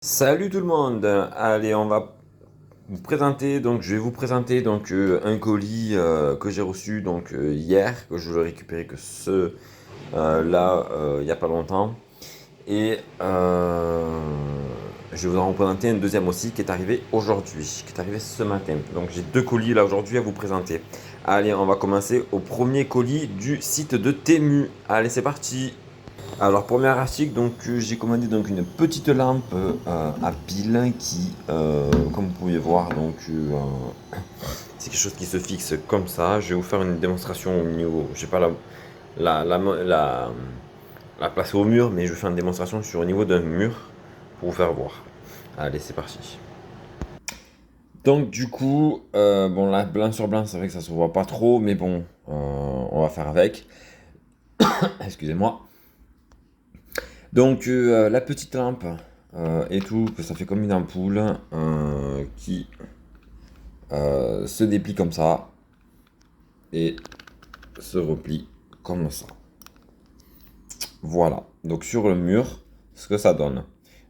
Salut tout le monde. Allez, on va vous présenter. Donc, je vais vous présenter un colis que j'ai reçu hier, que je l'ai récupéré que il n'y a pas longtemps. Et je vais vous en présenter un deuxième aussi qui est arrivé aujourd'hui, qui est arrivé ce matin. Donc, j'ai deux colis là aujourd'hui à vous présenter. Allez, on va commencer au premier colis du site de Temu. Allez, c'est parti. Alors, premier article, j'ai commandé une petite lampe à pile qui, comme vous pouvez voir, c'est quelque chose qui se fixe comme ça. Je vais vous faire une démonstration au niveau, je sais pas la, la, la, la placer au mur, mais je vais faire une démonstration sur au niveau d'un mur pour vous faire voir. Allez, c'est parti. Bon là, blanc sur blanc, c'est vrai que ça se voit pas trop, mais bon, on va faire avec. Excusez-moi. La petite lampe et tout, que ça fait comme une ampoule qui se déplie comme ça et se replie comme ça. Voilà, donc sur le mur, ce que ça donne.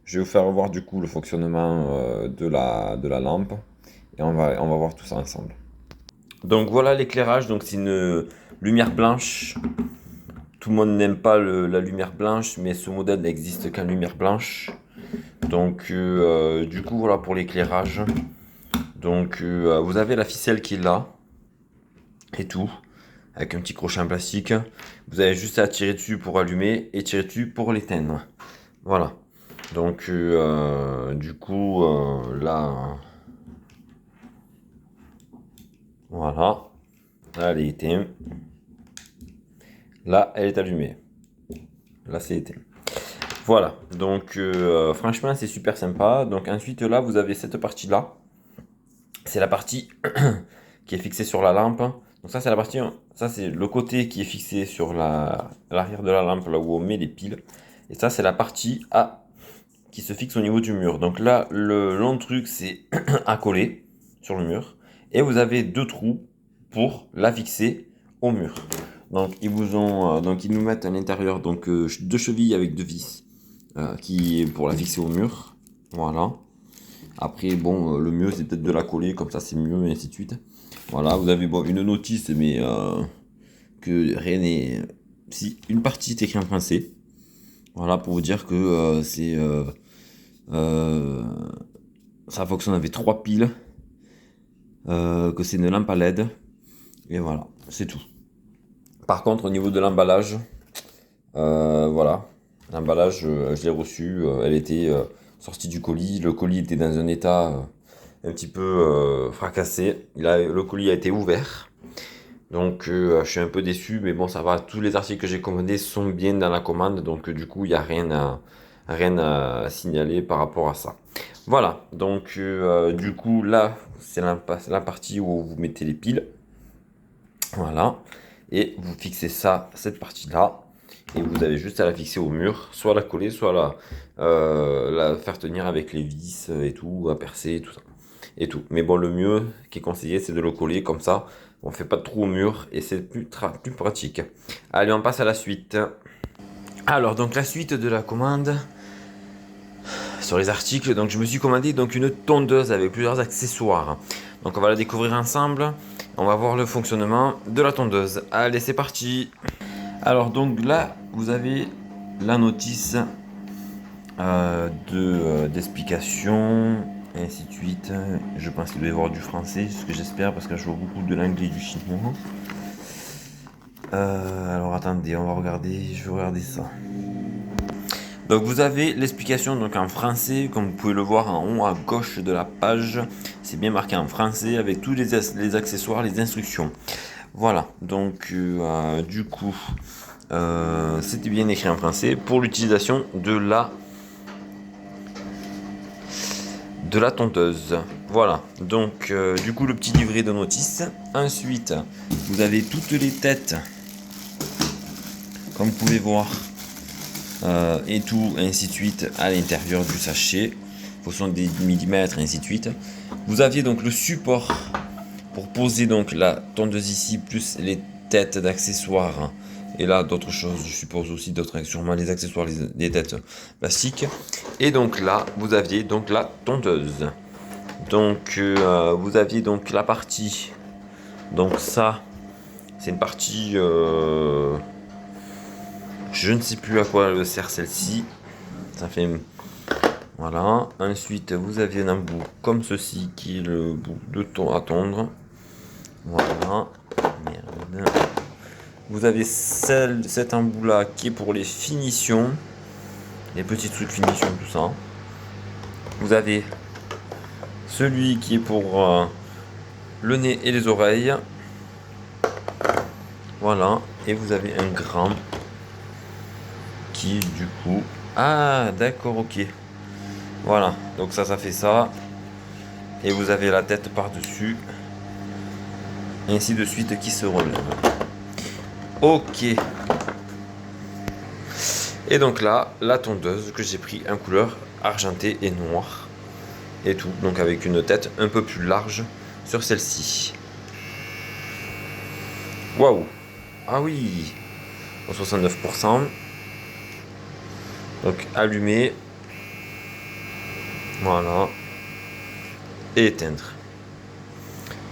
Je vais vous faire voir du coup le fonctionnement de la lampe et on va voir tout ça ensemble. Donc voilà l'éclairage, donc c'est une lumière blanche. Tout le monde n'aime pas la lumière blanche, mais ce modèle n'existe qu'en lumière blanche. Du coup, voilà pour l'éclairage. Vous avez la ficelle qui est là, et tout, avec un petit crochet en plastique. Vous avez juste à tirer dessus pour allumer et tirer dessus pour l'éteindre. Voilà. Là, voilà. Là, elle est éteinte. Là, elle est allumée. Là, c'est éteint. Voilà, franchement c'est super sympa. Donc ensuite là vous avez cette partie là, c'est la partie qui est fixée sur la lampe. Donc ça c'est la partie, ça c'est le côté qui est fixé sur l'arrière de la lampe là où on met les piles. Et ça c'est la partie A qui se fixe au niveau du mur. Donc là le long truc c'est à coller sur le mur. Et vous avez deux trous pour la fixer au mur. Donc ils nous mettent à l'intérieur deux chevilles avec deux vis qui est pour la fixer au mur. Voilà. Après, bon, le mieux c'est peut-être de la coller, comme ça c'est mieux, et ainsi de suite. Voilà, vous avez une notice, mais que rien n'est. Si, une partie est écrite en français. Voilà, pour vous dire que euh, ça fonctionne avec trois piles, que c'est une lampe à LED, et voilà, c'est tout. Par contre, au niveau de l'emballage, voilà, l'emballage, je l'ai reçu, elle était sortie du colis. Le colis était dans un état un petit peu fracassé. Le colis a été ouvert. Je suis un peu déçu, mais bon, ça va. Tous les articles que j'ai commandés sont bien dans la commande, du coup, il n'y a rien à signaler par rapport à ça. Voilà, du coup, là, c'est la partie où vous mettez les piles. Voilà, et vous fixez cette partie-là. Et vous avez juste à la fixer au mur, soit la coller, soit la faire tenir avec les vis et tout, à percer, tout ça. Et tout. Mais bon, le mieux qui est conseillé, c'est de le coller comme ça. On fait pas de trou au mur et c'est plus pratique. Allez, on passe à la suite. Alors, donc la suite de la commande sur les articles. Donc, je me suis commandé une tondeuse avec plusieurs accessoires. Donc, on va la découvrir ensemble. On va voir le fonctionnement de la tondeuse. Allez, c'est parti. Alors donc là, vous avez la notice d'explication, et ainsi de suite. Je pense qu'il doit y avoir du français, ce que j'espère, parce que je vois beaucoup de l'anglais et du chinois. Alors attendez, je vais regarder ça. Donc vous avez l'explication en français, comme vous pouvez le voir en haut à gauche de la page. C'est bien marqué en français avec tous les accessoires, les instructions. Voilà, c'était bien écrit en français pour l'utilisation de la tondeuse. Voilà, le petit livret de notice. Ensuite, vous avez toutes les têtes, comme vous pouvez voir, et tout, ainsi de suite, à l'intérieur du sachet, fonction des millimètres, ainsi de suite. Vous aviez donc le support pour poser la tondeuse ici, plus les têtes d'accessoires Et là, d'autres choses, je suppose aussi d'autres, sûrement les accessoires, les têtes plastiques. Et donc là, vous aviez donc la tondeuse. Donc vous aviez donc la partie. Donc ça, c'est une partie. Je ne sais plus à quoi elle sert celle-ci. Ça fait. Voilà. Ensuite, vous aviez un bout comme ceci qui est le bout de à tondre. Voilà. Merde. Vous avez cet embout là qui est pour les finitions. Les petits trucs finitions, tout ça. Vous avez celui qui est pour le nez et les oreilles. Voilà. Et vous avez un grand qui du coup... Ah, d'accord, ok. Voilà. Donc ça fait ça. Et vous avez la tête par-dessus. Et ainsi de suite qui se relève. Ok. Et donc là, la tondeuse que j'ai pris en couleur argentée et noire. Et tout. Donc avec une tête un peu plus large sur celle-ci. Waouh. Ah oui. Au 69%. Donc allumer. Voilà. Et éteindre.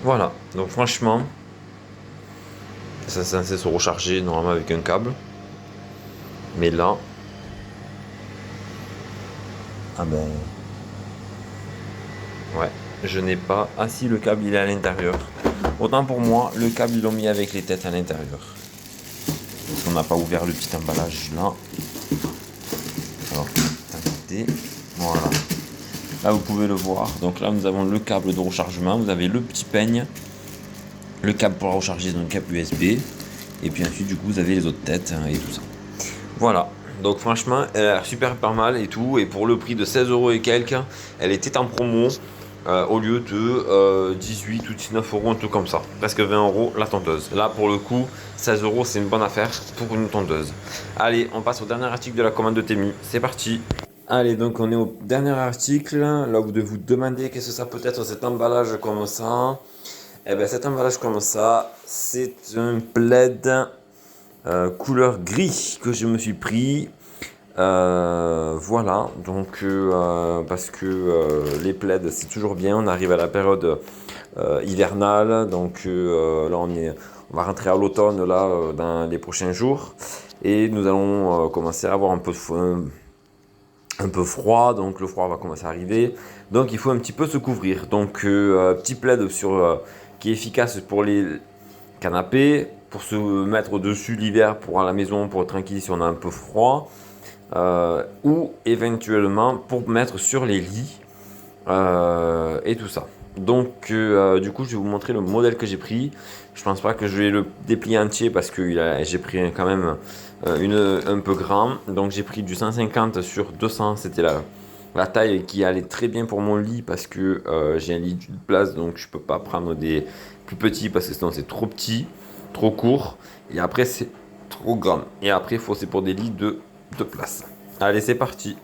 Voilà. Donc franchement, ça c'est censé se recharger normalement avec un câble. Mais là... Ah ben... Ouais. Je n'ai pas... Ah si, le câble il est à l'intérieur. Autant pour moi, le câble ils l'ont mis avec les têtes à l'intérieur. Parce qu'on n'a pas ouvert le petit emballage là. Alors, attendez. Voilà. Là vous pouvez le voir. Donc là nous avons le câble de rechargement. Vous avez le petit peigne. Le câble pour la recharger, donc câble USB. Et puis ensuite du coup vous avez les autres têtes et tout ça. Voilà. Donc franchement elle a l'air super pas mal et tout. Et pour le prix de 16€ et quelques, elle était en promo. Au lieu de 18 ou 19€, un truc comme ça. Presque 20€ la tondeuse. Là pour le coup, 16€ c'est une bonne affaire pour une tondeuse. Allez, on passe au dernier article de la commande de Temu. C'est parti. Allez, donc on est au dernier article. Là vous devez vous demander qu'est-ce que ça peut être cet emballage comme ça. Eh bien cet emballage comme ça, c'est un plaid couleur gris que je me suis pris. Voilà, donc parce que les plaids c'est toujours bien, on arrive à la période hivernale, donc là on va rentrer à l'automne là dans les prochains jours et nous allons commencer à avoir un peu froid, donc le froid va commencer à arriver, donc il faut un petit peu se couvrir, donc petit plaid qui est efficace pour les canapés, pour se mettre au-dessus l'hiver pour à la maison pour être tranquille si on a un peu froid. Ou éventuellement pour mettre sur les lits et tout ça. Donc du coup je vais vous montrer le modèle que j'ai pris. Je pense pas que je vais le déplier entier parce que j'ai pris quand même un peu grand. Donc j'ai pris du 150 sur 200, c'était la taille qui allait très bien pour mon lit parce que j'ai un lit d'une place, donc je peux pas prendre des plus petits parce que sinon c'est trop petit, trop court et après c'est trop grand. Et après c'est pour des lits de place. Allez, c'est parti.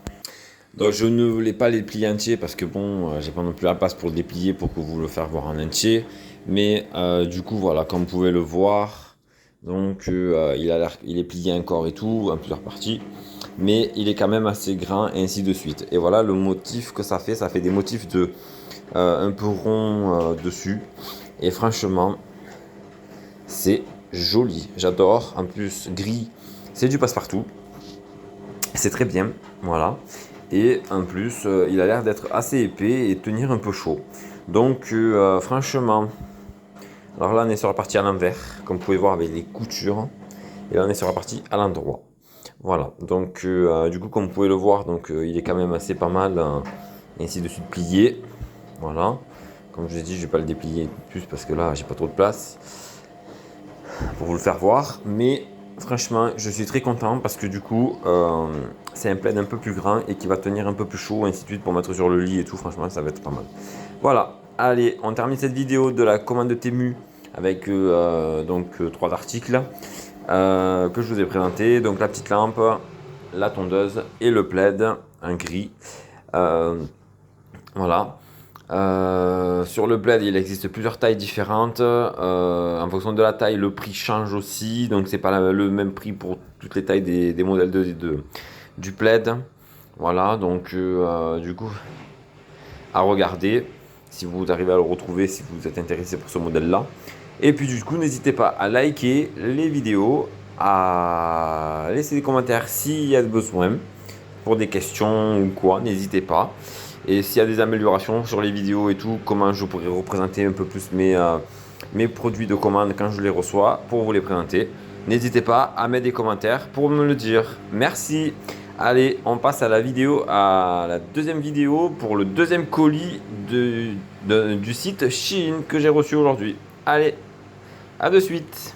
Donc je ne voulais pas les plier entiers parce que bon, j'ai pas non plus la place pour le déplier pour que vous le faire voir en entier. Mais du coup voilà, comme vous pouvez le voir, donc il est plié encore et tout, en plusieurs parties. Mais il est quand même assez grand et ainsi de suite. Et voilà le motif que ça fait des motifs de un peu rond dessus. Et franchement, c'est joli. J'adore. En plus, gris, c'est du passe-partout. C'est très bien, voilà. Et en plus, il a l'air d'être assez épais et tenir un peu chaud. Donc, franchement, alors là, on est sur la partie à l'envers, comme vous pouvez voir avec les coutures. Et là, on est sur la partie à l'endroit. Voilà. Donc, du coup, comme vous pouvez le voir, donc, il est quand même assez pas mal, et ainsi de suite plié. Voilà. Comme je vous ai dit, je vais pas le déplier plus parce que là, j'ai pas trop de place pour vous le faire voir. Mais franchement, je suis très content parce que du coup, c'est un plaid un peu plus grand et qui va tenir un peu plus chaud, ainsi de suite, pour mettre sur le lit et tout. Franchement, ça va être pas mal. Voilà, allez, on termine cette vidéo de la commande de Temu avec donc 3 articles que je vous ai présentés. Donc la petite lampe, la tondeuse et le plaid, un gris. Voilà. Sur le bled, il existe plusieurs tailles différentes. En fonction de la taille, le prix change aussi. Donc, c'est pas le même prix pour toutes les tailles des modèles du plaid. Voilà, donc du coup, à regarder si vous arrivez à le retrouver, si vous êtes intéressé pour ce modèle-là. Et puis, du coup, n'hésitez pas à liker les vidéos, à laisser des commentaires s'il y a besoin pour des questions ou quoi. N'hésitez pas. Et s'il y a des améliorations sur les vidéos et tout, comment je pourrais représenter un peu plus mes produits de commande quand je les reçois pour vous les présenter. N'hésitez pas à mettre des commentaires pour me le dire. Merci. Allez, on passe à la deuxième vidéo pour le deuxième colis du site Shein que j'ai reçu aujourd'hui. Allez, à de suite.